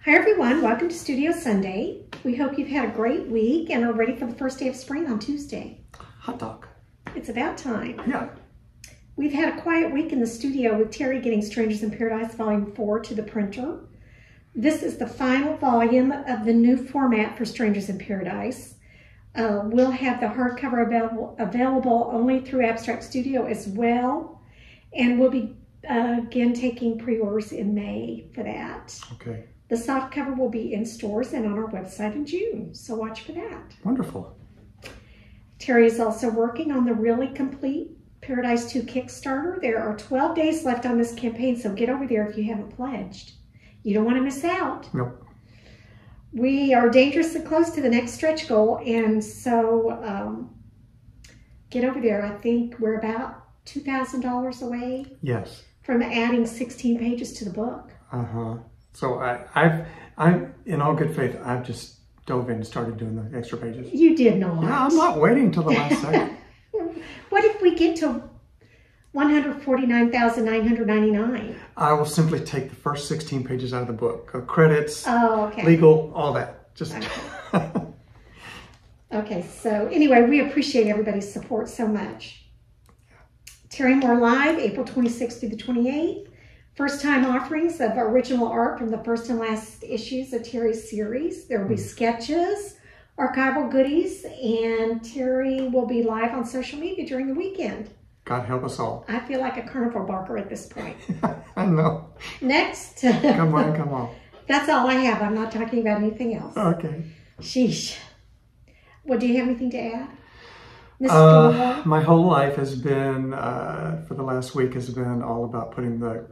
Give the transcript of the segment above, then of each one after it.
Hi everyone, welcome to Studio Sunday. We hope you've had a great week and are ready for the first day of spring on Tuesday. Hot dog. It's about time. Yeah. We've had a quiet week in the studio with Terry getting Strangers in Paradise Volume 4 to the printer. This is the final volume of the new format for Strangers in Paradise. We'll have the hardcover available only through Abstract Studio as well. And we'll be again taking pre-orders in May for that. Okay. The softcover will be in stores and on our website in June, so watch for that. Wonderful. Terry is also working on the Really Complete Paradise 2 Kickstarter. There are 12 days left on this campaign, so get over there if you haven't pledged. You don't want to miss out. Nope. We are dangerously close to the next stretch goal, and so get over there. I think we're about $2,000 away. Yes. From adding 16 pages to the book. Uh-huh. So I'm in all good faith, I've just dove in and started doing the extra pages. You did not. Yeah, I'm not waiting till the last second. What if we get to 149,999? I will simply take the first 16 pages out of the book. Credits, okay. Legal, all that. Just. Okay. Okay, so anyway, we appreciate everybody's support so much. Terry Moore Live, April 26th through the 28th. First-time offerings of original art from the first and last issues of Terry's series. There will be sketches, archival goodies, and Terry will be live on social media during the weekend. God help us all. I feel like a carnival barker at this point. I know. Next. Come on, come on. That's all I have. I'm not talking about anything else. Okay. Sheesh. Well, do you have anything to add? My whole life has been, for the last week, has been all about putting the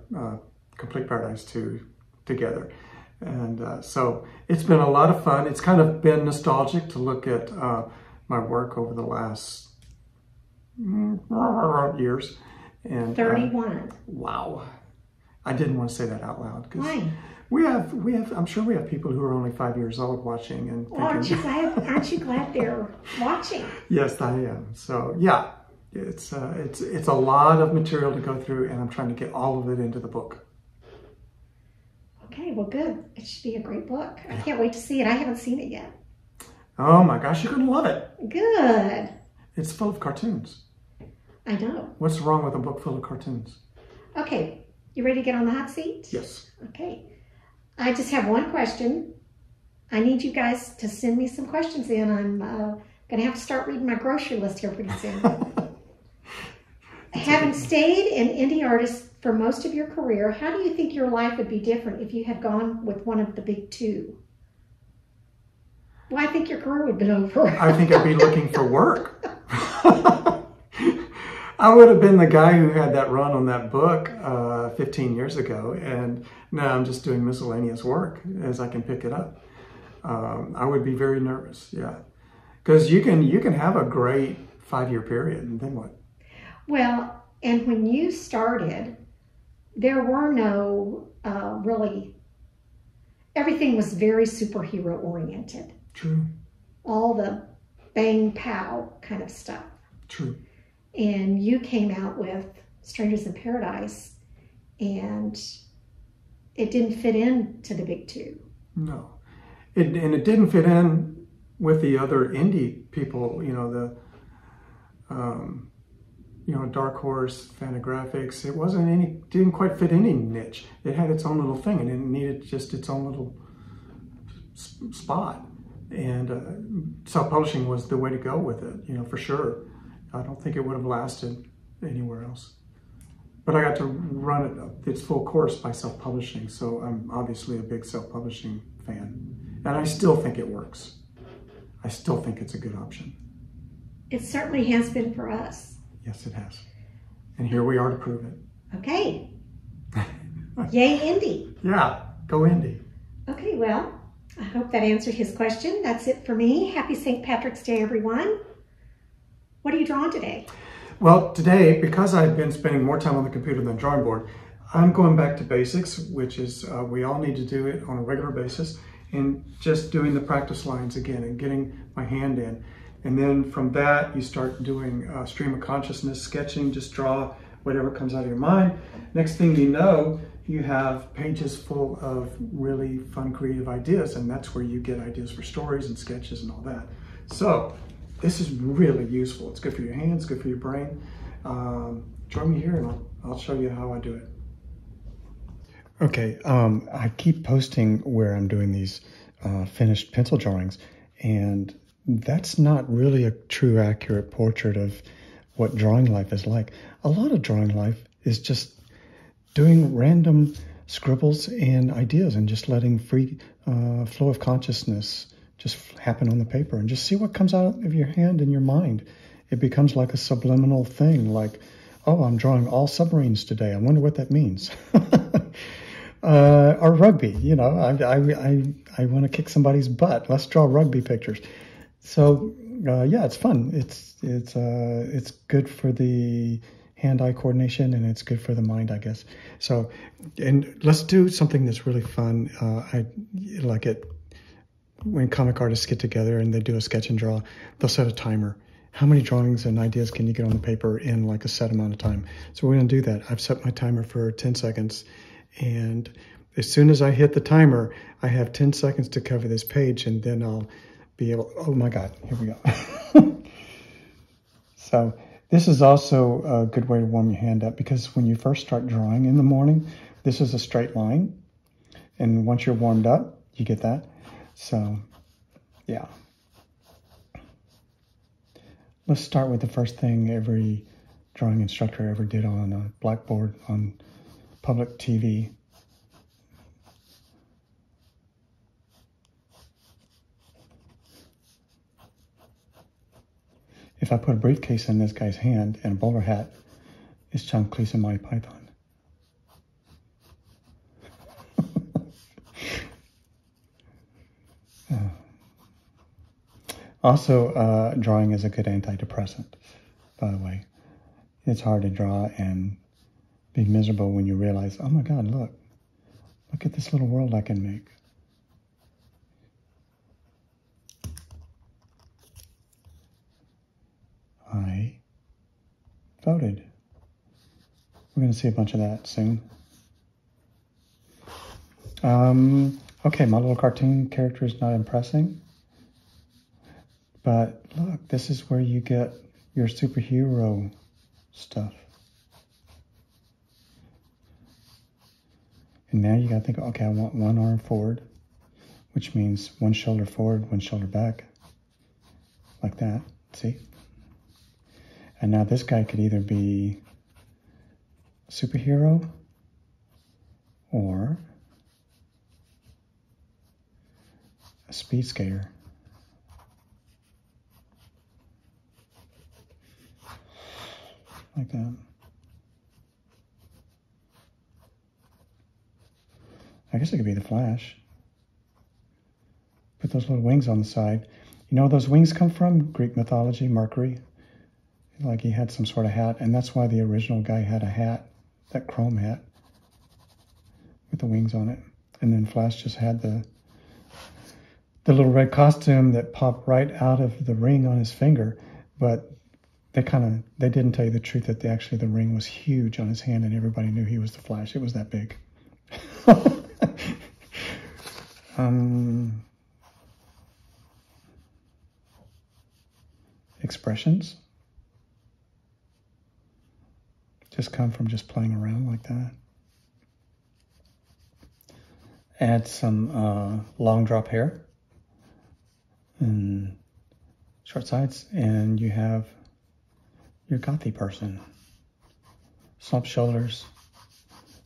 Complete Paradise 2 together. And so it's been a lot of fun. It's kind of been nostalgic to look at my work over the last years. And 31. Wow. I didn't want to say that out loud. Why? I'm sure we have people who are only 5 years old watching and thinking, aren't you glad they're watching? Yes, I am. So yeah, it's a lot of material to go through, and I'm trying to get all of it into the book. Okay, well, good. It should be a great book. I can't wait to see it. I haven't seen it yet. Oh my gosh, you're gonna love it. Good. It's full of cartoons. I know. What's wrong with a book full of cartoons? Okay, you ready to get on the hot seat? Yes. Okay. I just have one question. I need you guys to send me some questions in. I'm going to have to start reading my grocery list here pretty soon. Having stayed an indie artist for most of your career, how do you think your life would be different if you had gone with one of the big two? Well, I think your career would have been over. I think I'd be looking for work. I would have been the guy who had that run on that book 15 years ago, and now I'm just doing miscellaneous work as I can pick it up. I would be very nervous, yeah, because you can have a great 5-year period, and then what? Well, and when you started, there were no really. Everything was very superhero oriented. True. All the bang pow kind of stuff. True. And you came out with Strangers in Paradise, and it didn't fit into the big two. No. And it didn't fit in with the other indie people, Dark Horse, Fantagraphics. It didn't quite fit any niche. It had its own little thing, and it needed just its own little spot. And self-publishing was the way to go with it, for sure. I don't think it would have lasted anywhere else. But I got to run it its full course by self-publishing, so I'm obviously a big self-publishing fan. And I still think it works. I still think it's a good option. It certainly has been for us. Yes, it has. And here we are to prove it. Okay. Yay, indie. Yeah, go indie. Okay, well, I hope that answered his question. That's it for me. Happy St. Patrick's Day, everyone. What are you drawing today? Well, today, because I've been spending more time on the computer than the drawing board, I'm going back to basics, which is we all need to do it on a regular basis, and just doing the practice lines again and getting my hand in. And then from that, you start doing stream of consciousness sketching. Just draw whatever comes out of your mind. Next thing you know, you have pages full of really fun, creative ideas, and that's where you get ideas for stories and sketches and all that. So this is really useful. It's good for your hands, good for your brain. Join me here and I'll show you how I do it. Okay, I keep posting where I'm doing these finished pencil drawings, and that's not really a true, accurate portrait of what drawing life is like. A lot of drawing life is just doing random scribbles and ideas and just letting free flow of consciousness just happen on the paper and just see what comes out of your hand and your mind. It becomes like a subliminal thing, like, oh, I'm drawing all submarines today. I wonder what that means. Or rugby, you know, I want to kick somebody's butt. Let's draw rugby pictures. So yeah, it's fun. It's good for the hand-eye coordination, and it's good for the mind, I guess. So, and let's do something that's really fun. I like it when comic artists get together and they do a sketch and draw. They'll set a timer. How many drawings and ideas can you get on the paper in like a set amount of time? So we're going to do that. I've set my timer for 10 seconds. And as soon as I hit the timer, I have 10 seconds to cover this page, and then I'll be able, oh my God, here we go. So this is also a good way to warm your hand up, because when you first start drawing in the morning, this is a straight line. And once you're warmed up, you get that. So yeah. Let's start with the first thing every drawing instructor ever did on a blackboard on public TV. If I put a briefcase in this guy's hand and a bowler hat, it's John Cleese and Monty Python. Also, drawing is a good antidepressant, by the way. It's hard to draw and be miserable when you realize, oh my God, look at this little world I can make. I voted. We're going to see a bunch of that soon. Okay, my little cartoon character is not impressing. But look, this is where you get your superhero stuff. And now you got to think, okay, I want one arm forward, which means one shoulder forward, one shoulder back, like that, see? And now this guy could either be a superhero or a speed skater. Like that. I guess it could be the Flash. Put those little wings on the side. You know where those wings come from? Greek mythology, Mercury. Like he had some sort of hat, and that's why the original guy had a hat, that chrome hat, with the wings on it. And then Flash just had the little red costume that popped right out of the ring on his finger, but they didn't tell you the truth that the ring was huge on his hand, and everybody knew he was the Flash. It was that big. Expressions just come from just playing around like that. Add some long drop hair and short sides, and you have your gothy person. Slump shoulders.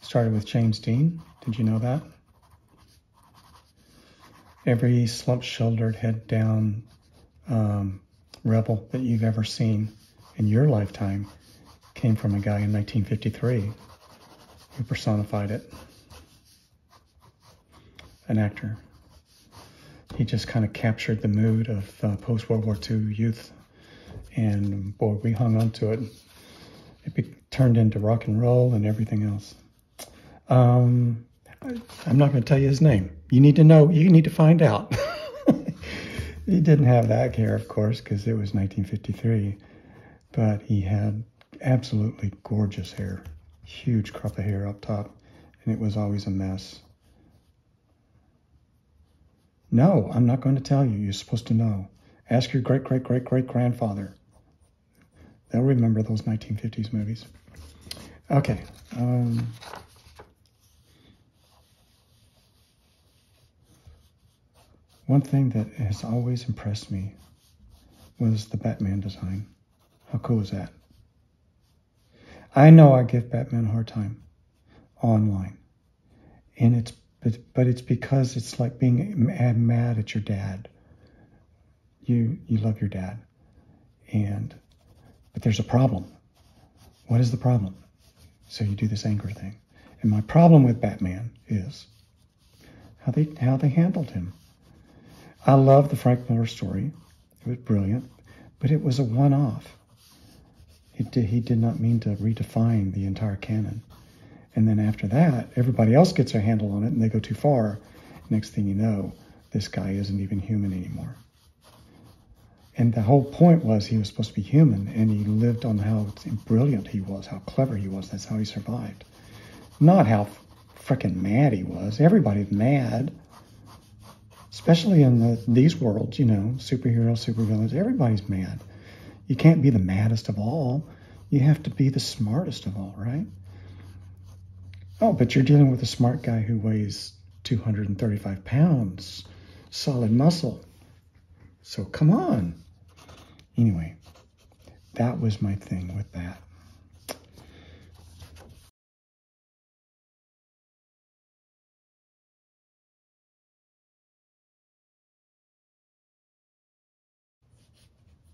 Started with James Dean. Did you know that? Every slump-shouldered, head-down rebel that you've ever seen in your lifetime came from a guy in 1953 who personified it. An actor. He just kind of captured the mood of post-World War II youth. And boy, we hung on to it. It turned into rock and roll and everything else. I'm not going to tell you his name. You need to know. You need to find out. He didn't have that hair, of course, because it was 1953. But he had absolutely gorgeous hair. Huge crop of hair up top. and it was always a mess. No, I'm not going to tell you. You're supposed to know. Ask your great-great-great-great-grandfather. They'll remember those 1950s movies. Okay. One thing that has always impressed me was the Batman design. How cool is that? I know I give Batman a hard time online, and but it's because it's like being mad at your dad. You love your dad, but there's a problem. What is the problem? So you do this anger thing, and my problem with Batman is how they handled him. I love the Frank Miller story. It was brilliant, but it was a one-off. He did not mean to redefine the entire canon. And then after that, everybody else gets their handle on it and they go too far. Next thing you know, this guy isn't even human anymore. And the whole point was he was supposed to be human, and he lived on how brilliant he was, how clever he was. That's how he survived. Not how freaking mad he was. Everybody's mad. Especially in these worlds, superheroes, supervillains, everybody's mad. You can't be the maddest of all. You have to be the smartest of all, right? Oh, but you're dealing with a smart guy who weighs 235 pounds, solid muscle. So come on. Anyway, that was my thing with that.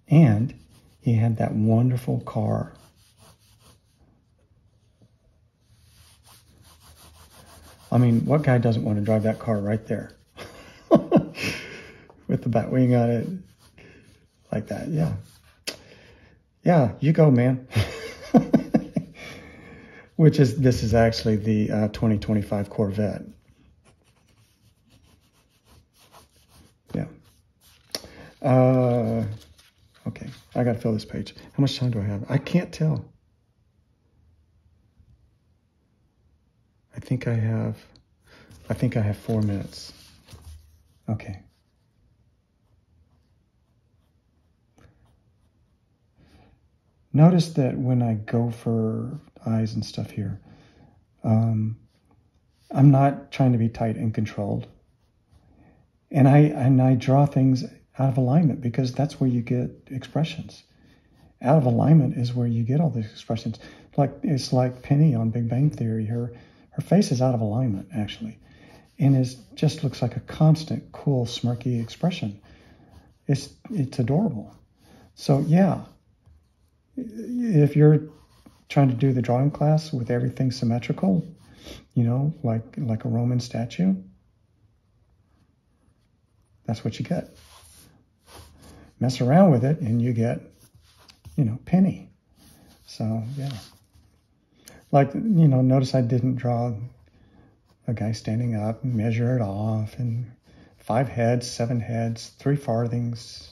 And he had that wonderful car. I mean, what guy doesn't want to drive that car right there? With the bat wing on it. Like that, yeah. Yeah, you go, man. This is actually the 2025 Corvette. Yeah. Okay, I gotta fill this page. How much time do I have? I can't tell. I think I have 4 minutes. Okay. Notice that when I go for eyes and stuff here, I'm not trying to be tight and controlled. And I draw things out of alignment because that's where you get expressions. Out of alignment is where you get all these expressions. It's like Penny on Big Bang Theory. Her face is out of alignment, actually. And it just looks like a constant, cool, smirky expression. It's adorable. So, yeah. If you're trying to do the drawing class with everything symmetrical, like a Roman statue, that's what you get. Mess around with it and you get, Penny. So, yeah. Notice I didn't draw a guy standing up and measure it off and 5 heads, 7 heads, 3 farthings.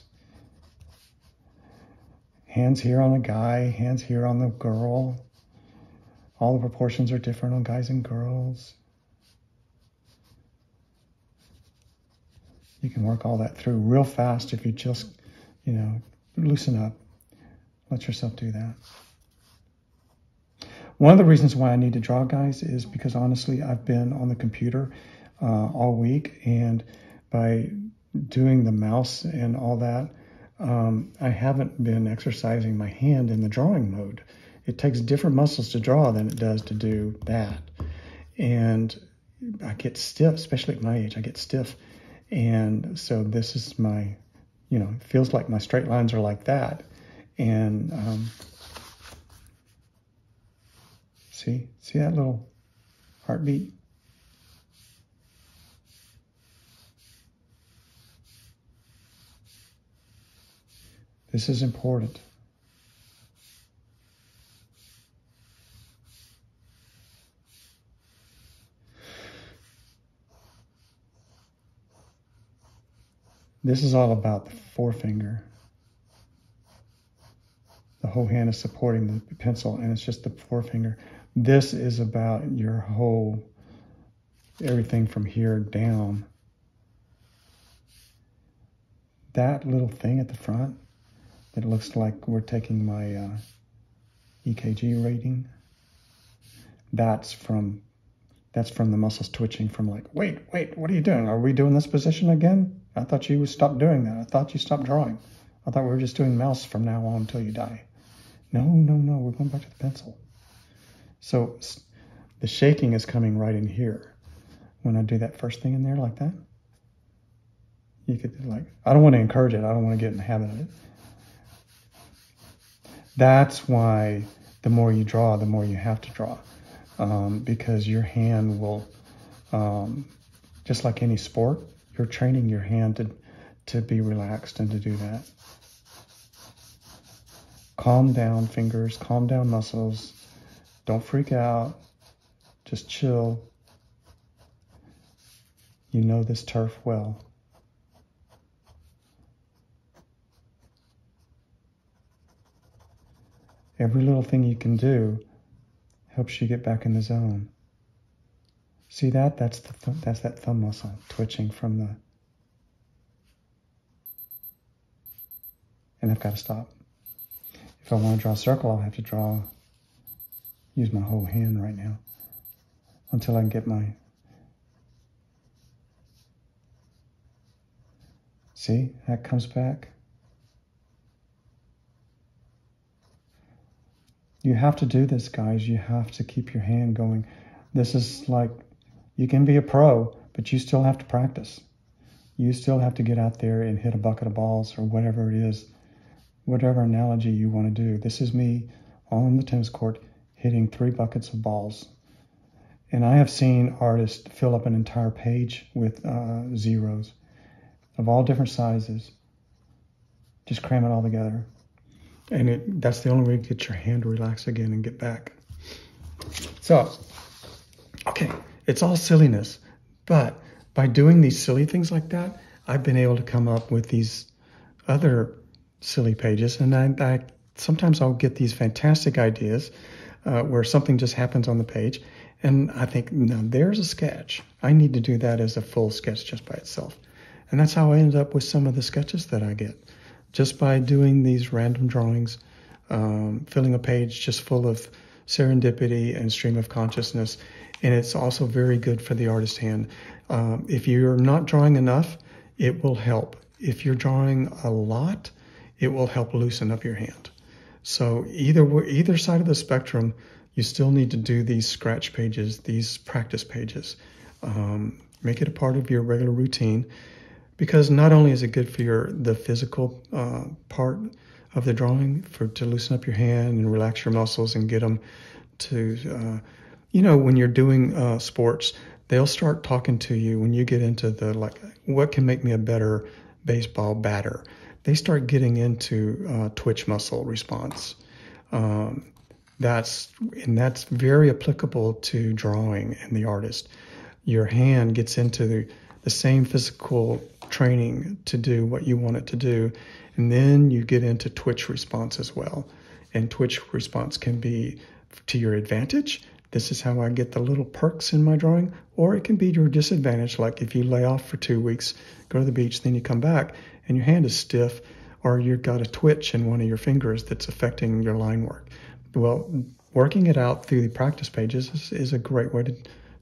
Hands here on a guy, hands here on the girl. All the proportions are different on guys and girls. You can work all that through real fast if you just, loosen up. Let yourself do that. One of the reasons why I need to draw, guys, is because honestly, I've been on the computer all week, and by doing the mouse and all that, I haven't been exercising my hand in the drawing mode. It takes different muscles to draw than it does to do that. And I get stiff, especially at my age, I get stiff. And so this is my, it feels like my straight lines are like that. And see that little heartbeat? This is important. This is all about the forefinger. The whole hand is supporting the pencil, and it's just the forefinger. This is about your whole everything from here down. That little thing at the front, it looks like we're taking my EKG reading. That's from the muscles twitching from like, wait, what are you doing? Are we doing this position again? I thought you stopped doing that. I thought you stopped drawing. I thought we were just doing mouse from now on until you die. No, we're going back to the pencil. So the shaking is coming right in here. When I do that first thing in there like that, you could like, I don't want to encourage it. I don't want to get in the habit of it. That's why the more you draw, the more you have to draw. Because your hand will, just like any sport, you're training your hand to be relaxed and to do that. Calm down, fingers, calm down, muscles. Don't freak out. Just chill. You know this turf well. Every little thing you can do helps you get back in the zone. See that? That's that thumb muscle twitching from the... And I've got to stop. If I want to draw a circle, I'll have to use my whole hand right now until I can get my... See? That comes back. You have to do this, guys. You have to keep your hand going. This is like, you can be a pro, but you still have to practice. You still have to get out there and hit a bucket of balls or whatever it is, whatever analogy you want to do. This is me on the tennis court hitting 3 buckets of balls. And I have seen artists fill up an entire page with zeros of all different sizes. Just cram it all together. And that's the only way to get your hand to relax again and get back. So, okay, it's all silliness. But by doing these silly things like that, I've been able to come up with these other silly pages. And I sometimes I'll get these fantastic ideas where something just happens on the page. And I think, now there's a sketch. I need to do that as a full sketch just by itself. And that's how I end up with some of the sketches that I get. Just by doing these random drawings, filling a page just full of serendipity and stream of consciousness. And it's also very good for the artist hand. If you're not drawing enough, it will help. If you're drawing a lot, it will help loosen up your hand. So either side of the spectrum, you still need to do these scratch pages, these practice pages. Make it a part of your regular routine. Because not only is it good for the physical part of the drawing, to loosen up your hand and relax your muscles and get them to, when you're doing sports, they'll start talking to you when you get into what can make me a better baseball batter? They start getting into twitch muscle response. That's very applicable to drawing and the artist. Your hand gets into the same physical training to do what you want it to do. And then you get into twitch response as well. And twitch response can be to your advantage. This is how I get the little perks in my drawing. Or it can be to your disadvantage, like if you lay off for 2 weeks, go to the beach, then you come back and your hand is stiff, or you've got a twitch in one of your fingers that's affecting your line work. Well, working it out through the practice pages is a great way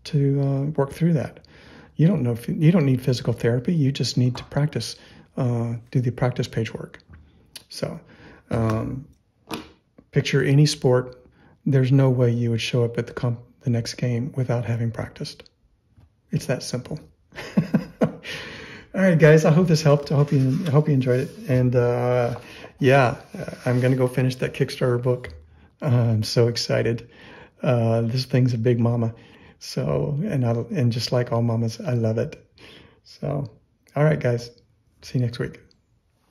to work through that. You don't need physical therapy. You just need to practice, do the practice page work. So, picture any sport. There's no way you would show up at the next game without having practiced. It's that simple. All right, guys. I hope this helped. I hope you enjoyed it. And I'm gonna go finish that Kickstarter book. I'm so excited. This thing's a big mama. So, and just like all mamas, I love it. So, all right, guys. See you next week.